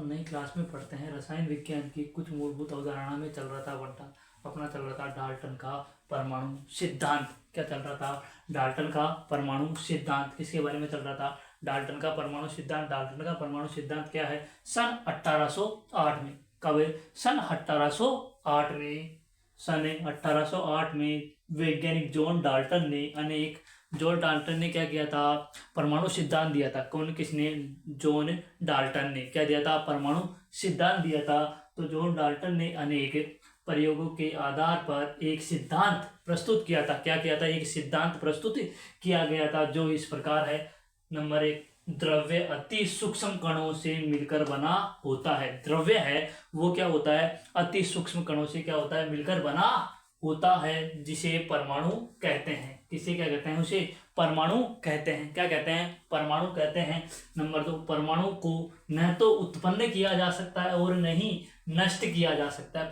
नई क्लास में पढ़ते हैं रसायन विज्ञान की कुछ मूलभूत अवधारणा में चल रहा था अपना चल रहा था डाल्टन का परमाणु सिद्धांत। क्या चल रहा था? डाल्टन का परमाणु सिद्धांत। किसके बारे में चल रहा था? डाल्टन का परमाणु सिद्धांत। डाल्टन का परमाणु सिद्धांत क्या है? सन 1808 में। कब? सन 1808 में। सन 1808 में वैज्ञानिक जॉन डाल्टन ने क्या किया था? परमाणु सिद्धांत दिया था। किसने? जॉन डाल्टन ने क्या दिया था? परमाणु सिद्धांत दिया था। तो जॉन डाल्टन ने अनेक प्रयोगों के आधार पर एक सिद्धांत प्रस्तुत किया था। क्या किया था? एक सिद्धांत प्रस्तुत किया गया था जो इस प्रकार है। नंबर 1, द्रव्य अति सूक्ष्म कणों से मिलकर बना होता है। द्रव्य है वो क्या होता है? अति सूक्ष्म कणों से क्या होता है? मिलकर बना होता है, जिसे परमाणु कहते हैं। किसे क्या कहते हैं? उसे परमाणु कहते हैं। क्या कहते हैं? परमाणु कहते हैं। नंबर 2, परमाणु को न तो उत्पन्न किया जा सकता है और न ही नष्ट किया जा सकता है।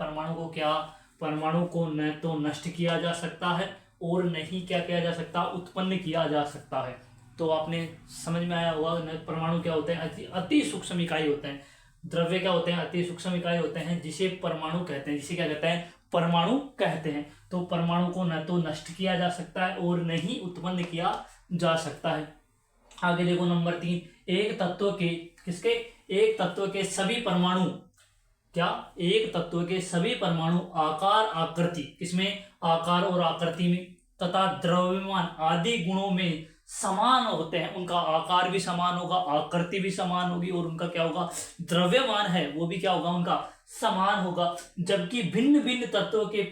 परमाणु को न तो नष्ट किया जा सकता है और न ही क्या किया जा सकता? उत्पन्न किया जा सकता है। तो आपने समझ में आया होगा परमाणु क्या होते हैं? अति सूक्ष्म इकाई होते हैं। द्रव्य क्या होते हैं? अति सूक्ष्म इकाई होते हैं, जिसे परमाणु कहते हैं। जिसे क्या कहते हैं? परमाणु कहते हैं। तो परमाणु को न तो नष्ट किया जा सकता है और न ही उत्पन्न किया जा सकता है। आगे देखो नंबर 3, एक तत्व के सभी परमाणु आकार आकृति, किसमें? आकार और आकृति में, तथा द्रव्यमान आदि गुणों में समान होते हैं। उनका आकार भी समान होगा, आकृति भी समान होगी और उनका क्या होगा? द्रव्यमान है वो भी क्या होगा? उनका समान होगा। जबकि भिन्न भिन्न तत्वों के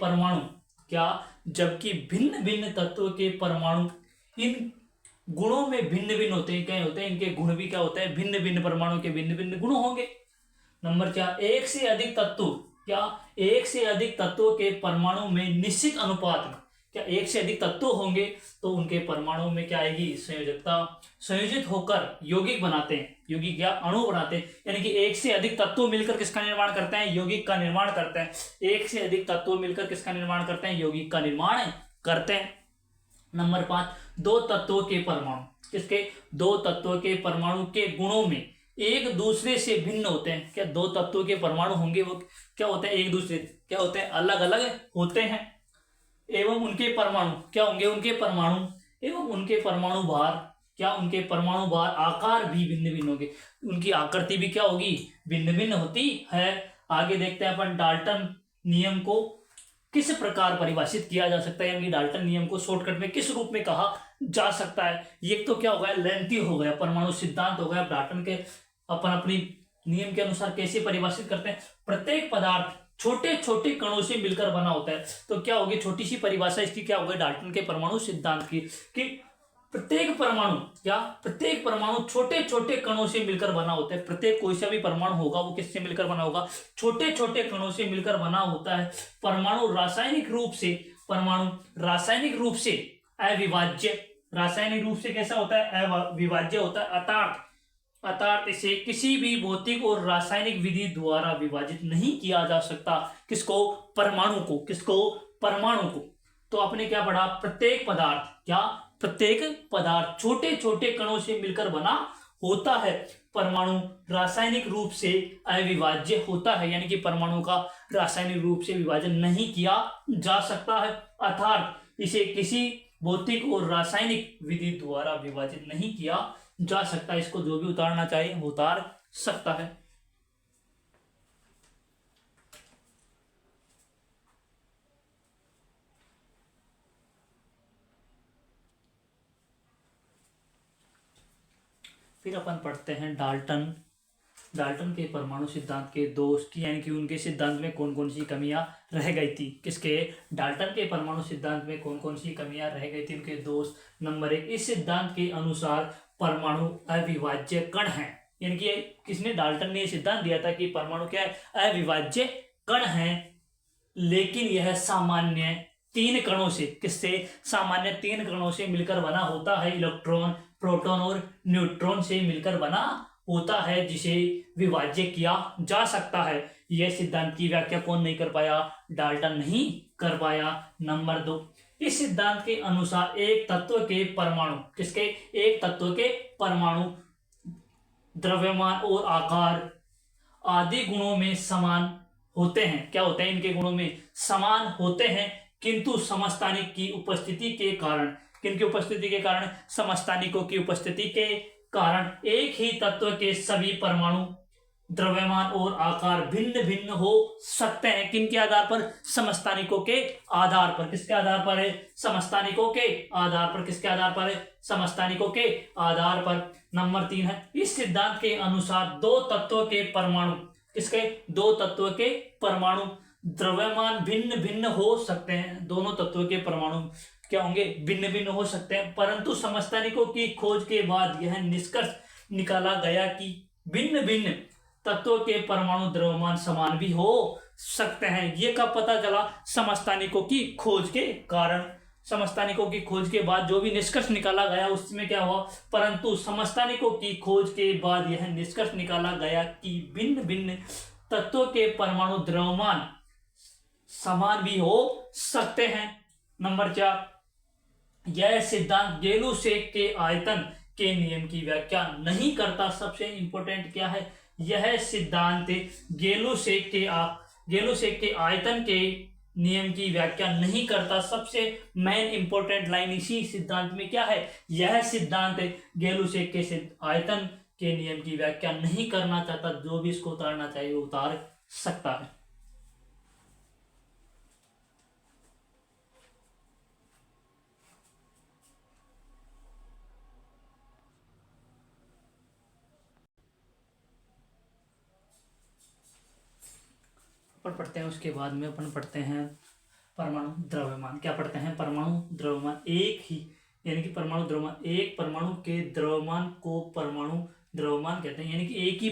परमाणु इन गुणों में भिन्न भिन्न होते हैं। क्या होते हैं? इनके गुण भी क्या होते हैं? भिन्न भिन्न परमाणु के भिन्न भिन्न गुण होंगे। नंबर 4, एक से अधिक तत्वों के परमाणु में निश्चित अनुपात में, क्या एक से अधिक तत्व होंगे तो उनके परमाणु में क्या आएगी? संयोजकता। संयोजित होकर यौगिक बनाते हैं। यौगिक या अणु बनाते हैं, यानी कि एक से अधिक तत्व मिलकर किसका निर्माण करते हैं? यौगिक का निर्माण करते हैं। एक से अधिक तत्व मिलकर किसका निर्माण करते हैं? यौगिक का निर्माण करते हैं। नंबर 5, दो तत्वों के परमाणु, किसके? दो तत्वों के परमाणु के गुणों में एक दूसरे से भिन्न होते हैं। क्या दो तत्वों के परमाणु होंगे वो क्या होते हैं? एक दूसरे क्या होते हैं? अलग अलग होते हैं। एवं उनके परमाणु क्या होंगे? उनके परमाणु भार आकार भी भिन्न भिन्न होंगे। उनकी आकृति भी क्या होगी? भिन्न भिन्न होती है। आगे देखते हैं अपन डाल्टन नियम को किस प्रकार परिभाषित किया जा सकता है, यानी डाल्टन नियम को शॉर्टकट में किस रूप में कहा जा सकता है। ये तो क्या हो गया? लेंथी हो गया, परमाणु सिद्धांत हो गया। डाल्टन के अपन अपनी नियम के अनुसार कैसे परिभाषित करते हैं? प्रत्येक पदार्थ छोटे छोटे कणों से मिलकर बना होता है। तो क्या होगी? छोटी सी परिभाषा इसकी क्या होगी? डाल्टन के परमाणु सिद्धांत की, कि प्रत्येक परमाणु छोटे छोटे कणों से मिलकर बना होता है। प्रत्येक कोई सा भी परमाणु होगा वो किससे मिलकर बना होगा? छोटे छोटे कणों से मिलकर बना होता है। परमाणु रासायनिक रूप से अविभाज्य, रासायनिक रूप से कैसा होता है? अविभाज्य होता है। अर्थात इसे किसी भी भौतिक और रासायनिक विधि द्वारा विभाजित नहीं किया जा सकता। किसको? परमाणु को। किसको? परमाणु को। तो आपने क्या पढ़ा? प्रत्येक पदार्थ छोटे छोटे कणों से मिलकर बना होता है। परमाणु रासायनिक रूप से अविभाज्य होता है, यानी कि परमाणु का रासायनिक रूप से विभाजन नहीं किया जा सकता है। अर्थात इसे किसी भौतिक और रासायनिक विधि द्वारा विभाजित नहीं किया जा सकता। इसको जो भी उतारना चाहिए वो उतार सकता है। फिर अपन पढ़ते हैं डाल्टन के परमाणु सिद्धांत के दोष की, यानी कि उनके सिद्धांत में कौन कौन सी कमियां रह गई थी। किसके? डाल्टन के परमाणु सिद्धांत में कौन कौन सी कमियां रह गई थी, उनके दोष। नंबर 1, इस सिद्धांत के अनुसार परमाणु अविभाज्य कण है। यानी कि किसने? डाल्टन ने सिद्धांत दिया था कि परमाणु क्या है? अविभाज्य कण है, लेकिन यह सामान्य 3 कणों से, किससे? सामान्य 3 कणों से मिलकर बना होता है। इलेक्ट्रॉन, प्रोटॉन और न्यूट्रॉन से मिलकर बना होता है, जिसे विभाज्य किया जा सकता है। यह सिद्धांत की व्याख्या कौन नहीं कर पाया? डाल्टन नहीं कर पाया। नंबर 2, इस सिद्धांत के अनुसार एक तत्व के परमाणु, किसके? एक तत्व के परमाणु द्रव्यमान और आदि गुणों में समान होते हैं। क्या होते हैं? इनके गुणों में समान होते हैं, किंतु समस्थानिक की उपस्थिति के कारण, किनकी उपस्थिति के कारण? समस्थानिकों की उपस्थिति के कारण एक ही तत्व के सभी परमाणु, द्रव्यमान और आकार भिन्न भिन्न हो सकते हैं। किनके आधार पर? समस्थानिकों के आधार पर। किसके आधार पर है? समस्थानिकों के आधार पर। किसके आधार पर है? समस्थानिकों के आधार पर। नंबर 3 है, इस सिद्धांत के अनुसार दो तत्वों के परमाणु, किसके? दो तत्वों के परमाणु द्रव्यमान भिन्न भिन्न हो सकते हैं। दोनों तत्वों के परमाणु क्या होंगे? भिन्न भिन्न हो सकते हैं, परंतु समस्थानिकों की खोज के बाद यह निष्कर्ष निकाला गया कि भिन्न भिन्न तत्वों के परमाणु द्रव्यमान समान भी हो सकते हैं। ये कब पता चला? समस्थानिकों की खोज के कारण। समस्थानिकों की खोज के बाद जो भी निष्कर्ष निकाला गया उसमें क्या हुआ? परंतु समस्थानिकों की खोज के बाद यह निष्कर्ष निकाला गया कि भिन्न भिन्न तत्वों के परमाणु द्रव्यमान समान भी हो सकते हैं। नंबर 4, यह सिद्धांत गेलुसेक के आयतन के नियम की व्याख्या नहीं करता। सबसे इंपॉर्टेंट क्या है? यह सिद्धांत गेलुसेक के आयतन के नियम की व्याख्या नहीं करता। सबसे मेन इंपॉर्टेंट लाइन इसी सिद्धांत में क्या है? यह सिद्धांत गेलुसेक के आयतन के नियम की व्याख्या नहीं करना चाहता। जो भी इसको उतारना चाहिए वो उतार सकता है। अपन पढ़ते हैं, उसके बाद में अपन पढ़ते हैं परमाणु द्रव्यमान। क्या पढ़ते हैं? परमाणु द्रव्यमान। एक ही, यानी कि परमाणु द्रव्यमान, एक परमाणु के द्रव्यमान को परमाणु द्रव्यमान कहते हैं। यानी कि एक ही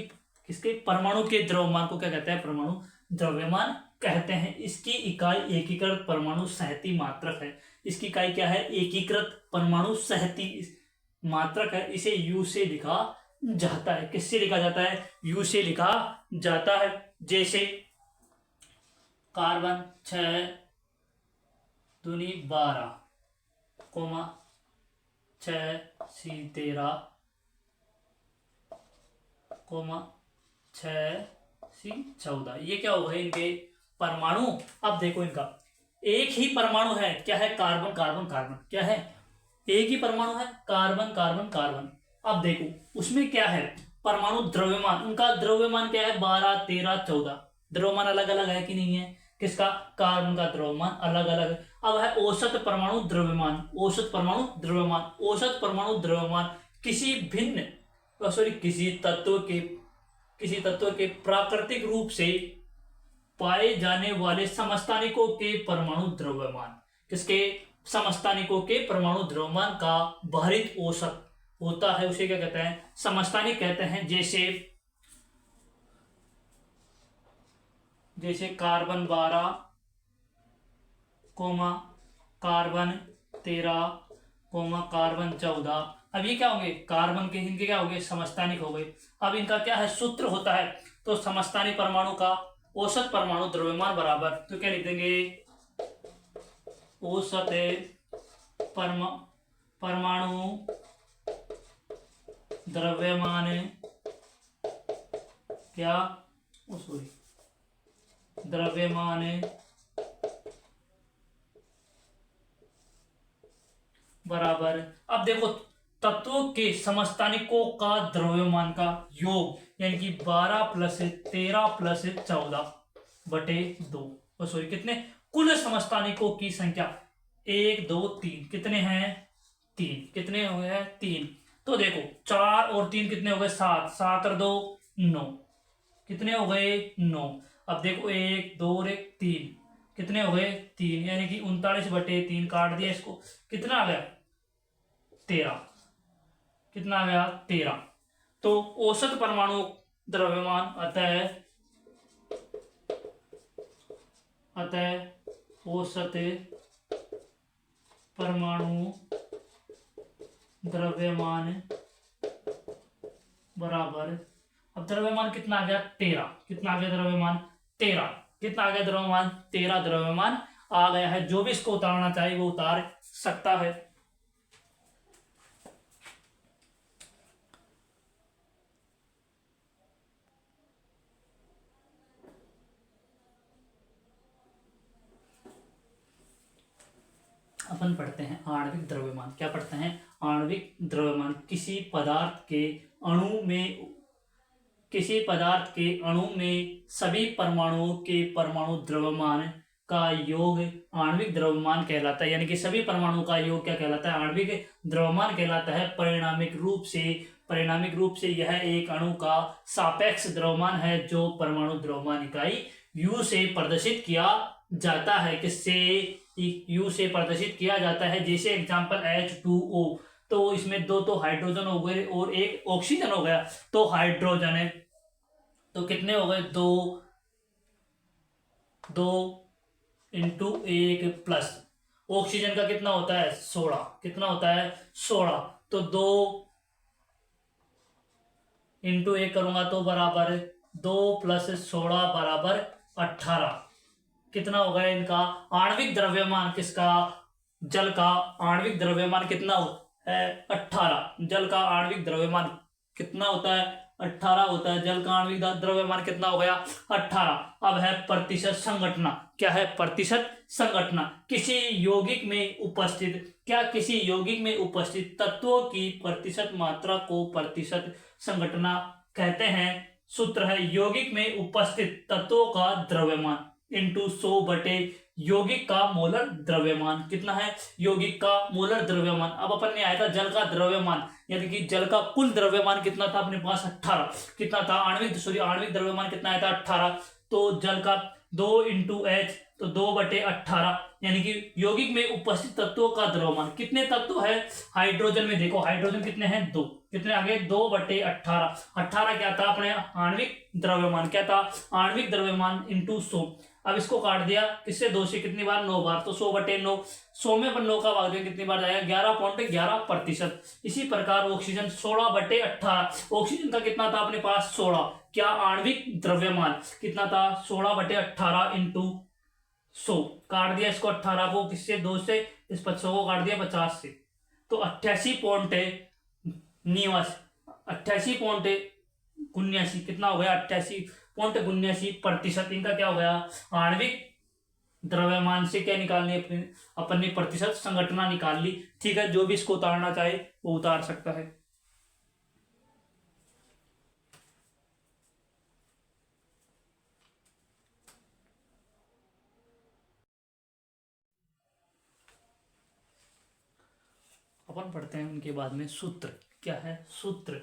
किसके? परमाणु के द्रव्यमान को क्या कहते हैं? परमाणु द्रव्यमान कहते हैं। इसकी इकाई एकीकृत परमाणु सहती मात्रक है। इसकी इकाई क्या है? एकीकृत परमाणु सहती मात्रक है। इसे यू से लिखा जाता है। किससे लिखा जाता है? यू से लिखा जाता है। जैसे कार्बन 6 दूनी 12, 6 सी 13, 6 सी 14। ये क्या हो गए? इनके परमाणु। अब देखो इनका एक ही परमाणु है। क्या है? Carbon carbon carbon. क्या है? एक ही परमाणु है, कार्बन कार्बन कार्बन। अब देखो उसमें क्या है? परमाणु द्रव्यमान। उनका द्रव्यमान क्या है? 12, 13, 14। द्रव्यमान अलग अलग है कि नहीं है? किसका? कार्बन का द्रव्यमान अलग अलग है। अब है औसत परमाणु द्रव्यमान। औसत परमाणु द्रव्यमान, औसत परमाणु द्रव्यमान किसी किसी तत्व के प्राकृतिक रूप से पाए जाने वाले समस्थानिकों के परमाणु द्रव्यमान। किसके? समस्थानिकों के परमाणु द्रव्यमान का भारित औसत होता है, उसे क्या कहते हैं? समस्थानिक कहते हैं। जैसे कार्बन 12, कार्बन 13, कार्बन 14। अब ये क्या होंगे? कार्बन के इनके क्या हो गए? समस्थानिक हो गए। अब इनका क्या है? सूत्र होता है। तो समस्थानिक परमाणु का औसत परमाणु द्रव्यमान बराबर, तो क्या लिख देंगे? औसत परमाणु द्रव्यमान क्या? द्रव्यमान बराबर। अब देखो तत्वों के समस्थानिकों का द्रव्यमान का योग, यानी कि 12 + 13 + 14/2। कितने? कुल समस्थानिकों की संख्या 1 2 3। कितने हैं? 3। कितने हो गए? 3। तो देखो 4 और 3 कितने हो गए? 7। 7 और 2 9। कितने हो गए? 9। अब देखो 1 2 और 1 3। कितने हो गए? 3, यानी कि 39/3। काट दिया इसको, कितना आ गया? 13। कितना आ गया? 13। तो औसत परमाणु द्रव्यमान अतः औसत परमाणु द्रव्यमान बराबर। अब द्रव्यमान कितना आ गया? 13। कितना आ गया द्रव्यमान? 13। कितना आ गया द्रव्यमान? 13 द्रव्यमान आ गया है। जो भी इसको उतारना चाहिए वो उतार सकता है। अपन पढ़ते हैं आणविक द्रव्यमान। क्या पढ़ते हैं? आणविक द्रव्यमान। किसी पदार्थ के अणु में सभी परमाणुओं के परमाणु द्रव्यमान का योग आणविक द्रव्यमान कहलाता है। यानी कि सभी परमाणुओं का योग क्या कहलाता है? आणविक द्रव्यमान कहलाता है। परिणामिक रूप से यह एक अणु का सापेक्ष द्रव्यमान है जो परमाणु द्रव्यमान इकाई U से प्रदर्शित किया जाता है। किससे? U से प्रदर्शित किया जाता है। जैसे एग्जांपल H2O, तो इसमें दो तो हाइड्रोजन हो गए और एक ऑक्सीजन हो गया, तो हाइड्रोजन है तो कितने हो गए? दो इंटू एक प्लस ऑक्सीजन का कितना होता है? 16। कितना होता है? 16। तो 2 इंटू एक करूंगा तो बराबर 2 प्लस 16 बराबर 18। कितना होगा इनका आणविक द्रव्यमान? किसका? जल का आणविक द्रव्यमान कितना है? 18। जल का आणविक द्रव्यमान कितना होता है? 18 होता है। जल का आणविक द्रव्यमान कितना हो गया? 18। अब है प्रतिशत संघटना। क्या है? प्रतिशत संघटना। किसी यौगिक में उपस्थित तत्वों की प्रतिशत मात्रा को प्रतिशत संघटना कहते हैं। सूत्र है यौगिक में उपस्थित तत्वों का द्रव्यमान इंटू 100 बटे यौगिक का मोलर द्रव्यमान। कितना है? यौगिक का मोलर द्रव्यमान। अब अपन ने आया था जल का द्रव्यमान, यानी कि जल का कुल द्रव्यमान कितना था अपने पास? 18। कितना था? आणविक द्रव्यमान कितना आया था? 18। तो जल का 2 इंटू एच, तो 2 बटे 18, यानी कि यौगिक में उपस्थित तत्वों का द्रव्यमान। कितने तत्व है हाइड्रोजन में? देखो हाइड्रोजन कितने हैं? 2। कितने आगे? 2 बटे 18। 18 क्या था अपने आणविक द्रव्यमान? क्या था? आणविक द्रव्यमान इंटू 100। अब इसको काट दिया किससे? 2 से। कितनी बार? 9 बार। तो 100 बटे 9, 100 में अपन 9 का भाग देंगे कितनी बार जाएगा? 11.11%। इसी प्रकार ऑक्सीजन 16 बटे 18। ऑक्सीजन का कितना था अपने पास? 16। क्या आणविक द्रव्यमान कितना था? 16 बटे 18 इंटू 100। काट दिया इसको 18 को किससे? 2 से। इस 100 को काट दिया 50 से। तो 88.79 कितना हो गया? 88.79%। इनका क्या हो गया? आणविक द्रव्यमान से क्या निकालनी? अपन ने प्रतिशत संघटना निकाल ली। ठीक है, जो भी इसको उतारना चाहे वो उतार सकता है। अपन पढ़ते हैं उनके बाद में सूत्र। क्या है? सूत्र।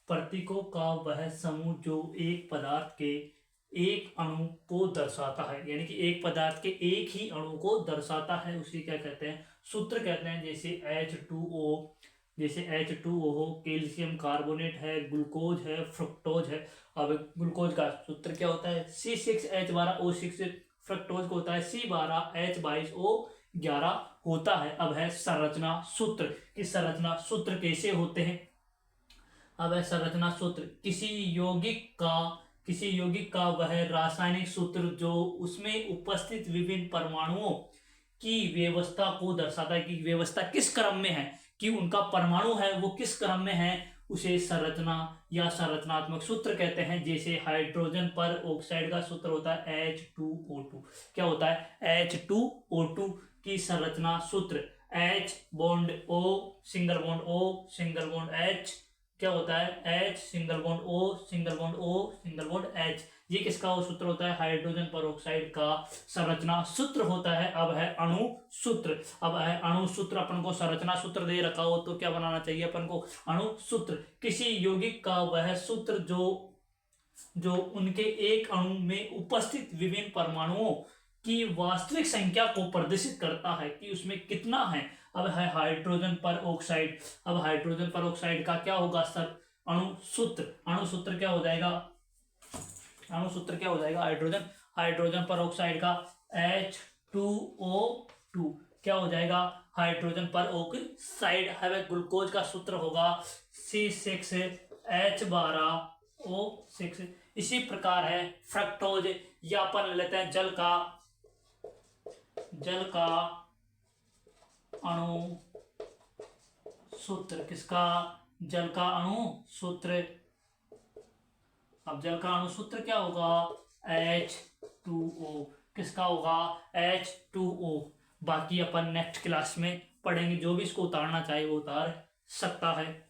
प्रतीकों का वह समूह जो एक पदार्थ के एक अणु को दर्शाता है, यानी कि एक पदार्थ के एक ही अणु को दर्शाता है, उसे क्या कहते हैं? सूत्र कहते हैं। जैसे H2O हो, कैल्शियम कार्बोनेट है, ग्लूकोज है, फ्रुक्टोज है। अब ग्लूकोज का सूत्र क्या होता है? C6H12O6। फ्रुक्टोज को होता है C12H22O11 होता है। अब है संरचना सूत्र। कि संरचना सूत्र कैसे होते हैं? अब है संरचना सूत्र। किसी यौगिक का वह रासायनिक सूत्र जो उसमें उपस्थित विभिन्न परमाणुओं की व्यवस्था को दर्शाता है, कि व्यवस्था किस क्रम में है, कि उनका परमाणु है वो किस क्रम में है, उसे संरचना या संरचनात्मक सूत्र कहते हैं। जैसे हाइड्रोजन पर ऑक्साइड का सूत्र होता है H2O2। क्या होता है? H2O2 की संरचना सूत्र H bond O single bond O single bond H। क्या होता है? H single bond O single bond O single bond H। ये किसका वो सूत्र होता है? हाइड्रोजन पर का संरचना सूत्र होता है। अब है अणु सूत्र। अब है अणु सूत्र। अपन को संरचना सूत्र दे रखा हो तो क्या बनाना चाहिए अपन को? अणु सूत्र। किसी यौगिक का वह सूत्र जो उनके एक अणु में उपस्थित विभिन्न परमाणुओं की वास्तविक संख्या को प्रदर्शित करता है, कि उसमें कितना है। अब है हाइड्रोजन पर ऑक्साइड। अब हाइड्रोजन पर ऑक्साइड का क्या होगा सर? अणु सूत्र। अणु सूत्र क्या हो जाएगा? हाइड्रोजन पर ऑक्साइड का H2O2। क्या हो जाएगा? हाइड्रोजन पर ऑक्साइड। है ग्लूकोज का सूत्र होगा C6H12O6। इसी प्रकार है फ्रक्टोज, या अपन लेते हैं जल का अणु सूत्र। किसका? जल का अणु सूत्र। अब जल का अणु सूत्र क्या होगा? H2O। किसका होगा? H2O। बाकी अपन नेक्स्ट क्लास में पढ़ेंगे। जो भी इसको उतारना चाहे वो उतार सकता है।